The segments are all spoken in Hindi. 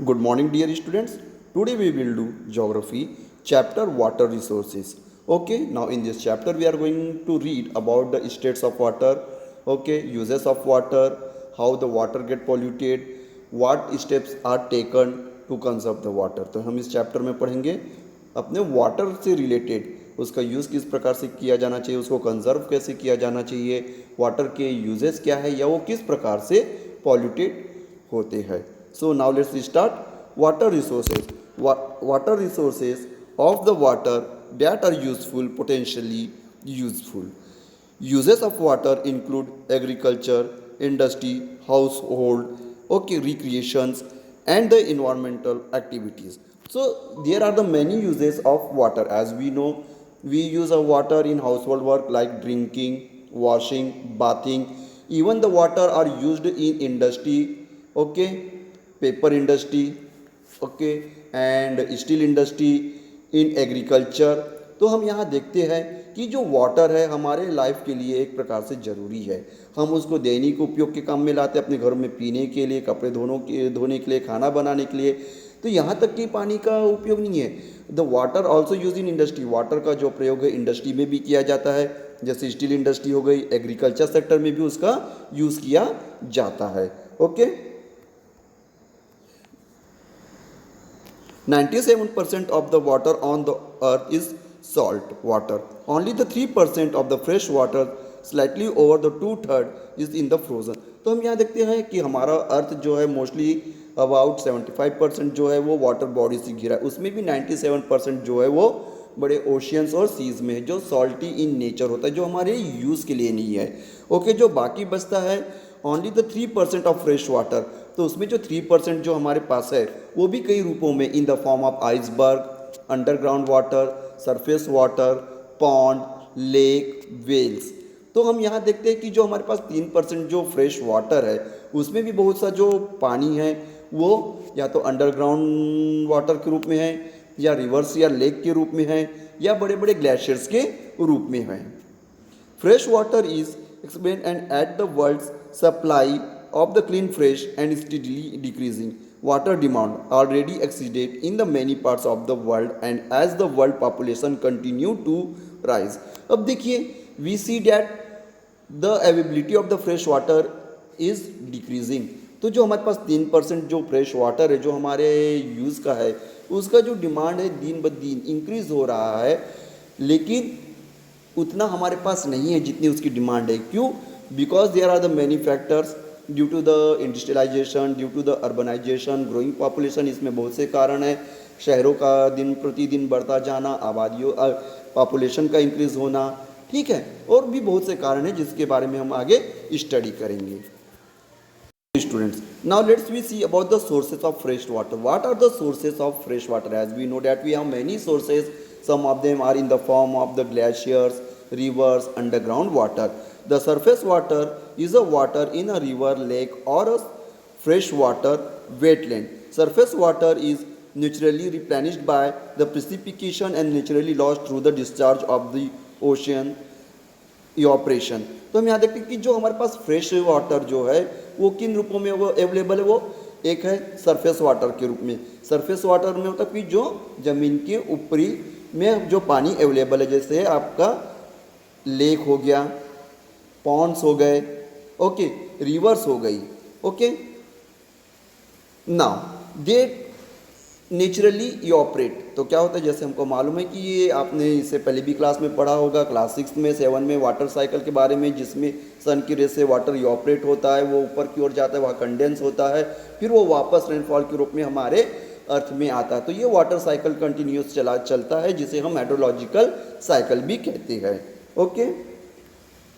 Good morning, dear students. Today we will do geography chapter water resources. Okay, now in this chapter we are going to read about the states of water, okay, uses of water, how the water get polluted, what steps are taken to conserve the water. तो हम इस चैप्टर में पढ़ेंगे अपने वाटर से रिलेटेड उसका यूज़ किस प्रकार से किया जाना चाहिए, उसको कंजर्व कैसे किया जाना चाहिए, वाटर के यूजेस क्या है या वो किस प्रकार से पॉल्यूटेड होते हैं. So now let's start. Water resources. Water resources of the water that are useful, potentially useful. Uses of water include agriculture, industry, household, okay, recreations, and the environmental activities. So there are the many uses of water. As we know, we use our water in household work like drinking, washing, bathing. Even the water are used in industry, okay, paper industry, okay, and steel industry, in agriculture. तो हम यहाँ देखते हैं कि जो वाटर है हमारे लाइफ के लिए एक प्रकार से ज़रूरी है. हम उसको दैनिक उपयोग के काम में लाते हैं, अपने घरों में पीने के लिए, कपड़े धोने के लिए, खाना बनाने के लिए. तो यहाँ तक कि पानी का उपयोग नहीं है. The water also use in industry. Water का जो प्रयोग है इंडस्ट्री में भी किया जाता है, जैसे स्टील इंडस्ट्री हो गई, एग्रीकल्चर सेक्टर में भी उसका यूज़ किया जाता है. Okay, 97% of the water on the earth is salt water. Only the 3% of the fresh water, slightly over the 2/3 is in the frozen. तो हम यहाँ देखते हैं कि हमारा अर्थ जो है मोस्टली अबाउट 75% जो है वो वाटर बॉडी से घिरा है. उसमें भी 97% जो है वो बड़े ओशियंस और सीज में है, जो सॉल्टी इन नेचर होता है, जो हमारे यूज़ के लिए नहीं है. ओके, जो बाकी बचता है only the 3% of fresh water. तो उसमें जो 3% जो हमारे पास है वो भी कई रूपों में, in the form of iceberg, underground water, surface water, pond, lake, wells. तो हम यहाँ देखते हैं कि जो हमारे पास 3% जो फ्रेश वाटर है उसमें भी बहुत सा जो पानी है वो या तो अंडरग्राउंड वाटर के रूप में है, या रिवर्स या लेक के रूप में है, या बड़े बड़े ग्लेशियर्स के रूप में है. Fresh water is expand and at the world's supply of the clean fresh and steadily decreasing water demand already exceeded in the many parts of the world, and as the world population continue to rise. अब देखिए, we see that the availability of the fresh water is decreasing. तो जो हमारे पास 3% जो फ्रेश वाटर है जो हमारे यूज़ का है उसका जो डिमांड है दिन ब दिन इंक्रीज़ हो रहा है, लेकिन उतना हमारे पास नहीं है जितनी उसकी डिमांड है. क्यों? Because there are the many factors. Due to the industrialisation, due to the urbanisation, growing population, इसमें बहुत से कारण हैं. शहरों का दिन प्रतिदिन बढ़ता जाना, आबादियों पॉपुलेशन का इंक्रीज होना, ठीक है, और भी बहुत से कारण हैं जिसके बारे में हम आगे स्टडी करेंगे. Students, now let's we see about the sources of fresh water. What are the sources of fresh water? As we know that we have many sources. Some of them are in the form of the glaciers, rivers, underground water. The surface water is a water in a river, lake, or a freshwater wetland. Surface water is naturally replenished by the precipitation and naturally lost through the discharge of the ocean evaporation. तो हम यहाँ देखते हैं कि जो हमारे पास फ्रेश वाटर जो है वो किन रूपों में वो अवेलेबल है. वो एक है सरफेस वाटर के रूप में. सरफेस वाटर में होता है कि जो ज़मीन के ऊपरी में जो पानी अवेलेबल है, जैसे आपका लेक हो गया, पॉन्ड्स हो गए, ओके, रिवर्स हो गई, okay. Now they naturally evaporate. तो क्या होता है, जैसे हमको मालूम है कि ये आपने इससे पहले भी क्लास में पढ़ा होगा, क्लास 6 में 7 में, वाटर साइकिल के बारे में, जिसमें सन की रेस से वाटर इवापोरेट होता है, वो ऊपर की ओर जाता है, वहाँ कंडेंस होता है, फिर वो वापस रेनफॉल के रूप में हमारे अर्थ में आता है. तो ये वाटर साइकिल कंटिन्यूस चलता है, जिसे हम हाइड्रोलॉजिकल साइकिल भी कहते हैं. Okay,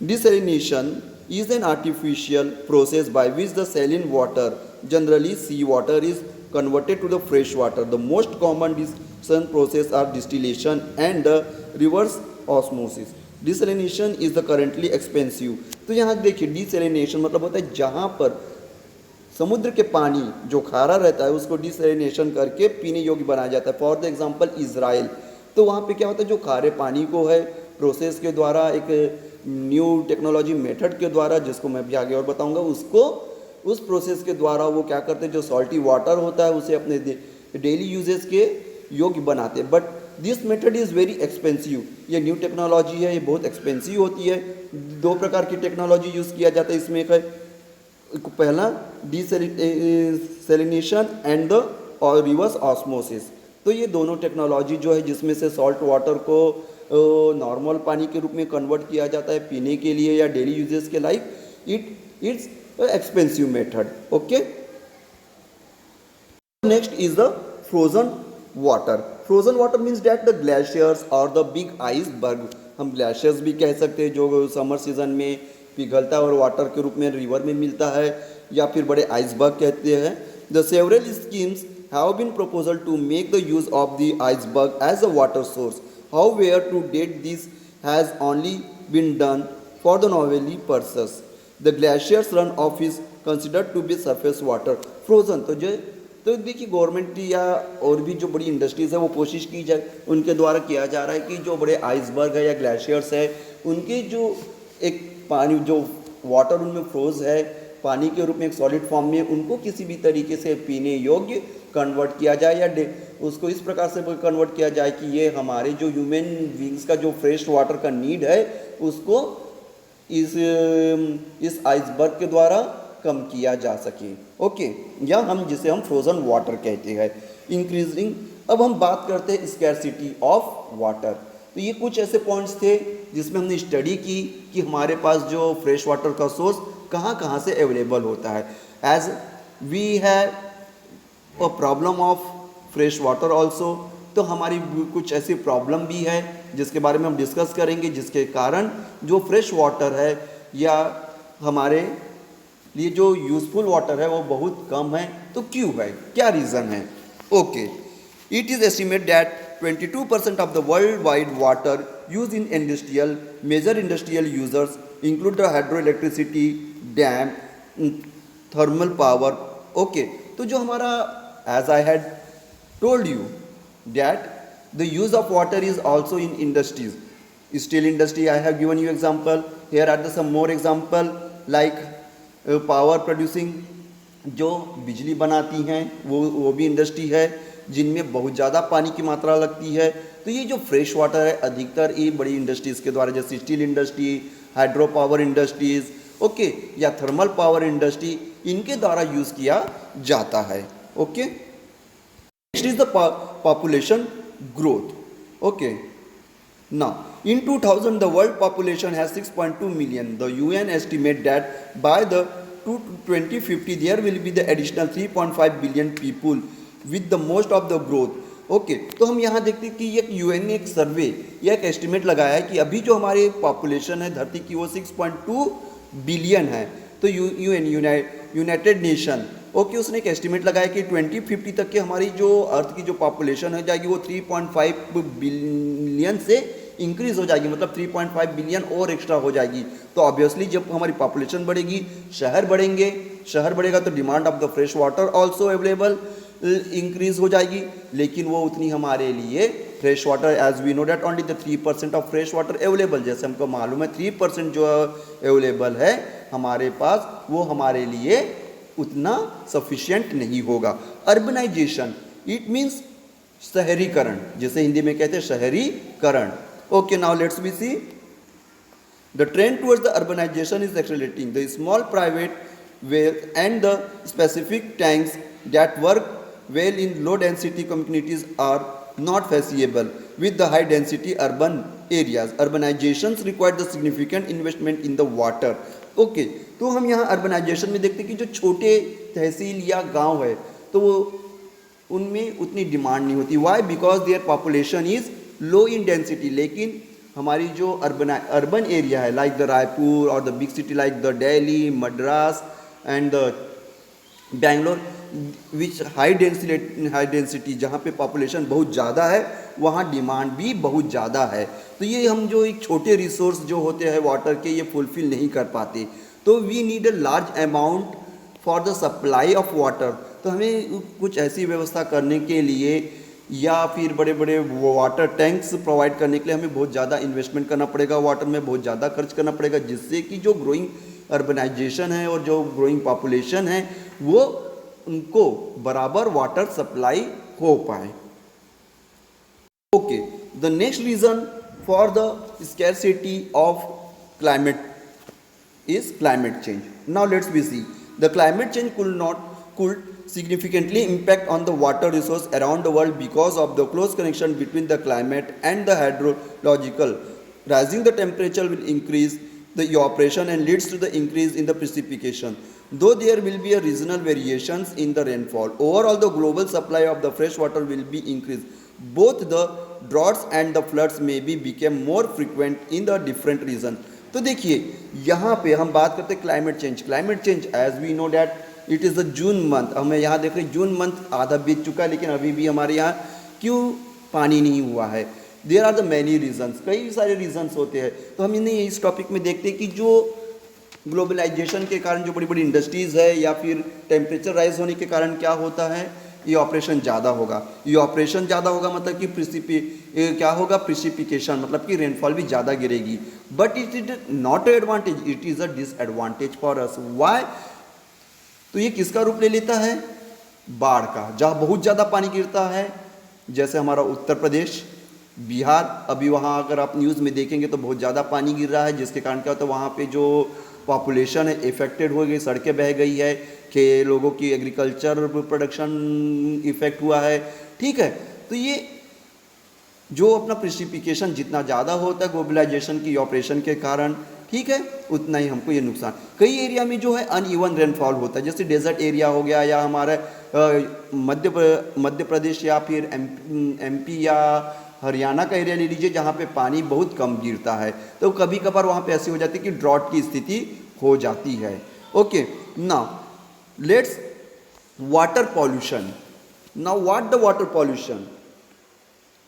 desalination is an artificial process by which the saline water, generally sea water, is converted to the fresh water. The most common distillation process are distillation and the reverse osmosis. Desalination is the currently expensive. तो यहाँ देखिए, डिसैलिनेशन मतलब होता है जहाँ पर समुद्र के पानी जो खारा रहता है उसको डिसैलिनेशन करके पीने योग्य बनाया जाता है. For the example Israel. तो वहाँ पे क्या होता है, जो खारे पानी को है प्रोसेस के द्वारा, एक न्यू टेक्नोलॉजी मेथड के द्वारा, जिसको मैं भी आगे और बताऊंगा, उसको उस प्रोसेस के द्वारा वो क्या करते हैं, जो सॉल्टी वाटर होता है उसे अपने डेली यूजेस के योग्य बनाते हैं। But this method is very expensive. ये न्यू टेक्नोलॉजी है, ये बहुत एक्सपेंसिव होती है। दो प्रकार की टेक्नोलॉजी यूज़ किया जाता है इसमें। एक है पहला डिसैलिनेशन एंड द और रिवर्स ऑस्मोसिस। तो ये दोनों टेक्नोलॉजी जो है जिसमें से सॉल्ट वाटर को नॉर्मल पानी के रूप में कन्वर्ट किया जाता है पीने के लिए या डेली यूजेस के like, it's expensive method. Okay, next is the frozen water. Frozen water means that the glaciers और द बिग आइसबर्ग। हम ग्लेशियर्स भी कह सकते हैं जो समर सीजन में पिघलता है और वाटर के रूप में रिवर में मिलता है, या फिर बड़े आइसबर्ग कहते हैं। The several schemes have been proposal to make the use of the iceberg as a water source. However, to date this has only been done for the novelty purposes. The glaciers runoff is considered to be surface water. Frozen तो देखिए गवर्नमेंट या और भी जो बड़ी इंडस्ट्रीज़ है वो कोशिश की जाए, उनके द्वारा किया जा रहा है कि जो बड़े आइसबर्ग है या ग्लेशियर्स है उनके जो एक पानी जो वाटर उनमें फ्रोज है पानी के रूप में एक सॉलिड फॉर्म में, उनको किसी भी तरीके से पीने योग्य कन्वर्ट किया जाए या उसको इस प्रकार से कन्वर्ट किया जाए कि ये हमारे जो ह्यूमन बींग्स का जो फ्रेश वाटर का नीड है उसको इस आइसबर्ग के द्वारा कम किया जा सके। ओके, या हम जिसे हम फ्रोजन वाटर कहते हैं। इंक्रीजिंग, अब हम बात करते हैं स्कैरसिटी ऑफ वाटर। तो ये कुछ ऐसे पॉइंट्स थे जिसमें हमने स्टडी की कि हमारे पास जो फ्रेश वाटर का सोर्स कहाँ कहाँ से अवेलेबल होता है। As we have a problem of fresh water also, तो हमारी कुछ ऐसी प्रॉब्लम भी है जिसके बारे में हम डिस्कस करेंगे, जिसके कारण जो फ्रेश वाटर है या हमारे लिए जो यूज़फुल वाटर है वो बहुत कम है। तो क्यों है, क्या रीज़न है? Okay, it is estimate that 22% of the worldwide water used in industrial, major industrial users include the hydroelectricity, dam, thermal power. Okay, तो जो हमारा as I had told you that the use of water is also in industries. Steel industry, I have given you example. Here are the some more example like power producing, जो बिजली बनाती हैं वो भी इंडस्ट्री है जिनमें बहुत ज़्यादा पानी की मात्रा लगती है। तो ये जो फ्रेश वाटर है अधिकतर ये बड़ी इंडस्ट्रीज़ के द्वारा, जैसे steel industry, hydro power industries, okay, या थर्मल पावर इंडस्ट्री, इनके द्वारा यूज़ किया जाता है। Okay, next is the population growth. Okay, now in 2000 the world population has 6.2 million. The UN estimate that by the 2050 there will be the additional 3.5 billion people with the most of the growth. Okay, तो हम यहाँ देखते हैं कि एक यूएन ने एक सर्वे या एक एस्टिमेट लगाया है कि अभी जो हमारी पॉपुलेशन है धरती की वो 6.2 बिलियन है। तो यूएन यूनाइटेड नेशन, ओके, उसने एक एस्टिमेट लगाया कि 2050 तक के हमारी जो अर्थ की जो पॉपुलेशन हो जाएगी वो 3.5 बिलियन से इंक्रीज हो जाएगी, मतलब 3.5 बिलियन और एक्स्ट्रा हो जाएगी। तो ऑब्वियसली जब हमारी पॉपुलेशन बढ़ेगी, शहर बढ़ेंगे, शहर बढ़ेगा तो demand of the fresh water also available increase हो जाएगी, लेकिन वो उतनी हमारे लिए fresh water, as we know that only the 3% of fresh water available, जैसे हमको मालूम है 3% जो अवेलेबल है हमारे पास वो हमारे लिए उतना सफिशिएंट नहीं होगा। अर्बनाइजेशन, इट मीन्स शहरीकरण, जैसे हिंदी में कहते हैं शहरीकरण। Okay, now let's be see the trend towards the urbanisation is accelerating. The small private well and the specific tanks that work well in low density communities are not feasible with the high density urban areas. Urbanizations require the significant investment in the water. Okay, तो हम यहाँ अर्बनाइजेशन में देखते हैं कि जो छोटे तहसील या गांव है तो वो उनमें उतनी डिमांड नहीं होती। Why? Because their population is low in density. लेकिन हमारी जो अर्बन एरिया है लाइक द रायपुर और the big city like the Delhi, Madras and the Bangalore which high density, जहाँ पे पॉपुलेशन बहुत ज़्यादा है वहाँ डिमांड भी बहुत ज़्यादा है। तो ये हम जो एक छोटे रिसोर्स जो होते हैं वाटर के ये फुलफिल नहीं कर पाते। तो we need a large amount for the supply of water. तो हमें कुछ ऐसी व्यवस्था करने के लिए या फिर बड़े बड़े वाटर टैंक्स प्रोवाइड करने के लिए हमें बहुत ज़्यादा इन्वेस्टमेंट करना पड़ेगा, वाटर में बहुत ज़्यादा खर्च करना पड़ेगा, जिससे कि जो ग्रोइंग अर्बनाइजेशन है और जो ग्रोइंग पॉपुलेशन है वो उनको बराबर वाटर सप्लाई हो पाए। Okay, the next reason for the scarcity of climate is climate change. Now let's we see the climate change could significantly impact on the water resource around the world because of the close connection between the climate and the hydrological. Rising the temperature will increase the evaporation and leads to the increase in the precipitation. Though there will be a regional variations in the rainfall, overall the global supply of the fresh water will be increased. Both the droughts and the floods may be become more frequent in the different regions. तो देखिए यहाँ पे हम बात करते हैं climate change as we know that it is the June month. हमें यहाँ देख रहे हैं जून मंथ आधा बीत चुका है, लेकिन अभी भी हमारे यहाँ क्यों पानी नहीं हुआ है। There are the many reasons, कई सारे रीजन्स होते हैं। तो हम इन्हें इस टॉपिक में देखते हैं कि जो ग्लोबलाइजेशन के कारण जो बड़ी बड़ी इंडस्ट्रीज़ है या फिर टेम्परेचर राइज होने के कारण क्या होता है, ये ऑपरेशन ज़्यादा होगा। ये ऑपरेशन ज़्यादा होगा मतलब कि क्या होगा, प्रिसिपिकेशन मतलब कि रेनफॉल भी ज़्यादा गिरेगी। But it is not advantage, it is a disadvantage for us. Why? तो ये किसका रूप ले लेता है, बाढ़ का। जहाँ बहुत ज़्यादा पानी गिरता है जैसे हमारा उत्तर प्रदेश, बिहार, अभी वहाँ अगर आप न्यूज़ में देखेंगे तो बहुत ज़्यादा पानी गिर रहा है, जिसके कारण क्या होता है वहाँ पे जो पॉपुलेशन है इफेक्टेड हो गई, सड़कें बह गई है, कि लोगों की एग्रीकल्चर प्रोडक्शन इफेक्ट हुआ है। ठीक है, तो ये जो अपना प्रिसिपिकेशन जितना ज़्यादा होता है ग्लोबलाइजेशन की ऑपरेशन के कारण, ठीक है, उतना ही हमको ये नुकसान। कई एरिया में जो है अनइवन रेनफॉल होता है, जैसे डेजर्ट एरिया हो गया या हमारा मध्य प्रदेश या फिर एमपी या हरियाणा का एरिया ले लीजिए, जहाँ पे पानी बहुत कम गिरता है। तो कभी कभार वहाँ पे ऐसी हो जाती है कि ड्रॉट की स्थिति हो जाती है। Okay, now let's water pollution. Now what the water pollution?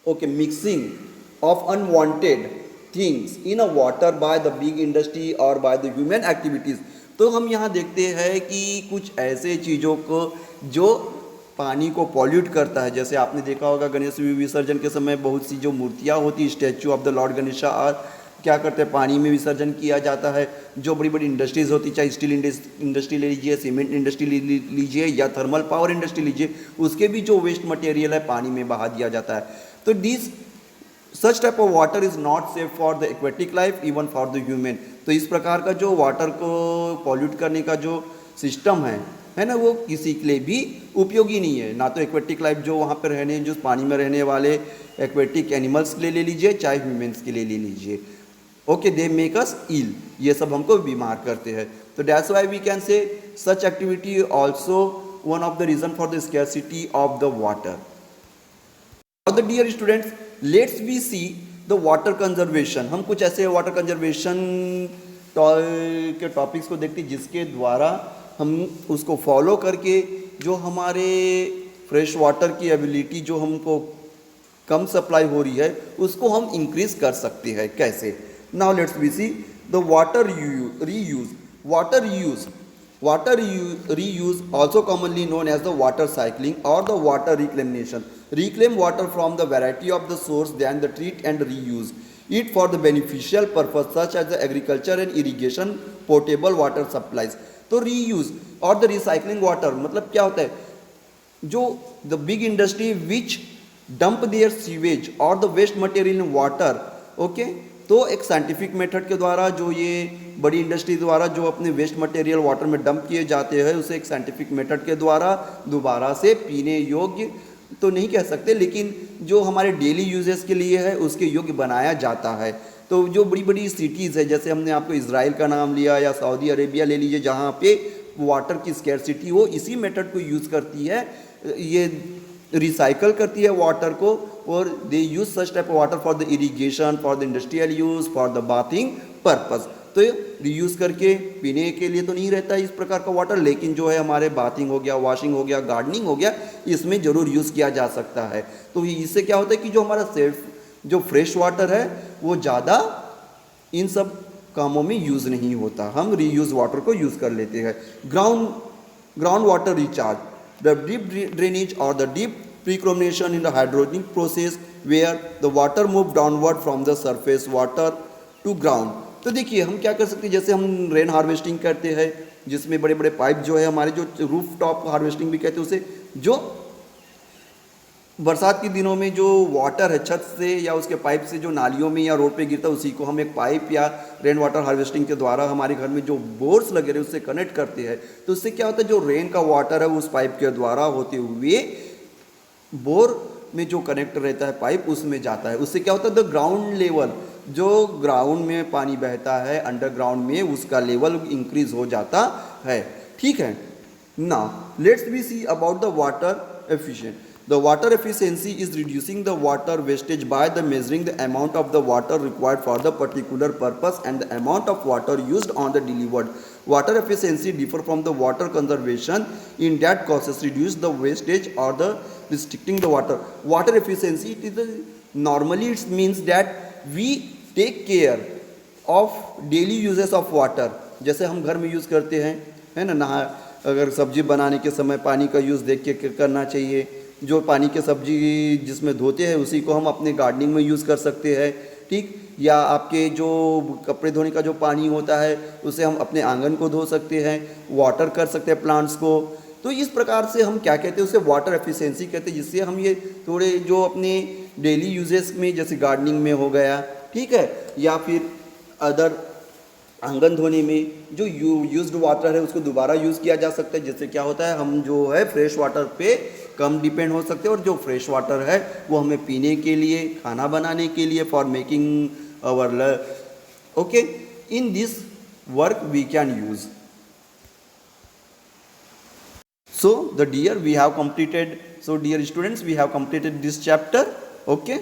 Okay, mixing of unwanted things in a water by the big industry और बाय द ह्यूमन एक्टिविटीज़। तो हम यहाँ देखते हैं कि कुछ ऐसे चीज़ों को जो पानी को पॉल्यूट करता है, जैसे आपने देखा होगा गणेश विसर्जन के समय बहुत सी जो मूर्तियाँ होती, statue of the Lord Ganesha, और क्या करते हैं पानी में विसर्जन किया जाता है। जो बड़ी बड़ी इंडस्ट्रीज़ होती, चाहे स्टील इंडस्ट्री ले लीजिए, सीमेंट इंडस्ट्री लीजिए या थर्मल पावर इंडस्ट्री लीजिए, उसके भी जो वेस्ट मटेरियल है पानी में बहा दिया जाता है। तो this such type of water is not safe for the aquatic life even for the human. तो इस प्रकार का जो वाटर को पॉल्यूट करने का जो सिस्टम है ना, वो किसी के लिए भी उपयोगी नहीं है। ना तो एक्वेटिक लाइफ जो वहाँ पर रहने, जो पानी में रहने वाले एक्वेटिक एनिमल्स के लिए ले लीजिए, चाहे ह्यूमन्स के लिए ले लीजिए। ओके, दे मेक अस इल, ये सब हमको बीमार करते हैं। तो that's why we can say such activity also one of the reason for the scarcity of the water. The dear students, let's we see the water conservation. हम कुछ ऐसे वाटर कंजर्वेशन के टॉपिक्स को देखते हैं जिसके द्वारा हम उसको फॉलो करके जो हमारे फ्रेश वाटर की एबिलिटी जो हमको कम सप्लाई हो रही है उसको हम इंक्रीज कर सकते हैं। कैसे? Now let's we see the water reuse. Water reuse, also commonly known as the water cycling or the water reclamation, reclaim water from the variety of the source, then the treat and reuse it for the beneficial purpose such as the agriculture and irrigation, potable water supplies। तो रीयूज और द रिसाइकलिंग वाटर मतलब क्या होता है, जो the big industry which dump their sewage और the waste material in water. Okay, तो एक साइंटिफिक मेथड के द्वारा जो ये बड़ी इंडस्ट्री द्वारा जो अपने वेस्ट मटेरियल वाटर में डंप किए जाते हैं, उसे एक साइंटिफिक मेथड के द्वारा दोबारा से पीने योग्य तो नहीं कह सकते, लेकिन जो हमारे डेली यूजेस के लिए है उसके योग्य बनाया जाता है। तो जो बड़ी बड़ी सिटीज़ है, जैसे हमने आपको इजराइल का नाम लिया या सऊदी अरेबिया ले लीजिए, जहाँ पे वाटर की स्कैरसिटी हो, इसी मेथड को यूज़ करती है, ये रिसाइकल करती है वाटर को, और they use such type of water for the irrigation, for the industrial use, for the bathing purpose. तो रीयूज़ करके पीने के लिए तो नहीं रहता है इस प्रकार का वाटर, लेकिन जो है हमारे बाथिंग हो गया, वॉशिंग हो गया, गार्डनिंग हो गया, इसमें ज़रूर यूज़ किया जा सकता है। तो इससे क्या होता है कि जो हमारा सेफ जो फ्रेश वाटर है वो ज़्यादा इन सब कामों में यूज़ नहीं होता, हम रीयूज़ वाटर को यूज़ कर लेते हैं। Ground water recharge, the deep drainage और the deep preclomination in the hydrogenic process where the water move downward from the surface water to ground तो देखिए हम क्या कर सकते हैं, जैसे हम रेन हार्वेस्टिंग करते हैं जिसमें बड़े बड़े पाइप जो है हमारे, जो रूफ टॉप हार्वेस्टिंग भी कहते हैं उसे, जो बरसात के दिनों में जो वाटर है छत से या उसके पाइप से जो नालियों में या रोड पे गिरता है, उसी को हम एक पाइप या रेन वाटर हार्वेस्टिंग के द्वारा हमारे घर में जो बोर्स लगे रहे उससे कनेक्ट करते हैं। तो उससे क्या होता है, जो रेन का वाटर है उस पाइप के द्वारा होते हुए बोर में जो कनेक्ट रहता है पाइप उसमें जाता है। उससे क्या होता है, द ग्राउंड लेवल, जो ग्राउंड में पानी बहता है अंडरग्राउंड में, उसका लेवल इंक्रीज हो जाता है। ठीक है। Now let's be see about the water efficient. The water efficiency is reducing the water wastage by the measuring the amount of the water required for the particular purpose and the amount of water used on the delivered. Water efficiency differ from the water conservation in that causes reduce the wastage or the restricting the water. Water efficiency, it is normally it means that we take care of daily uses of water. जैसे हम घर में यूज़ करते हैं, है ना, नहा अगर सब्जी बनाने के समय पानी का यूज़ देख के करना चाहिए। जो पानी के सब्जी जिसमें धोते हैं उसी को हम अपने गार्डनिंग में यूज़ कर सकते हैं। ठीक। या आपके जो कपड़े धोने का जो पानी होता है उसे हम अपने आंगन को धो सकते हैं, वाटर कर सकते हैं प्लांट्स को। तो इस प्रकार से हम क्या कहते हैं, उसे वाटर एफिशिएंसी कहते हैं, जिससे हम ये थोड़े जो अपने डेली यूजेस में जैसे गार्डनिंग में हो गया, ठीक है, या फिर अदर आंगन धोने में जो यूज्ड वाटर है उसको दोबारा यूज़ किया जा सकता है। जिससे क्या होता है, हम जो है फ्रेश वाटर पे कम डिपेंड हो सकते हैं, और जो फ्रेश वाटर है वो हमें पीने के लिए, खाना बनाने के लिए, for making our okay, in this work we can use. So the dear we have completed, so dear students we have completed this chapter, okay.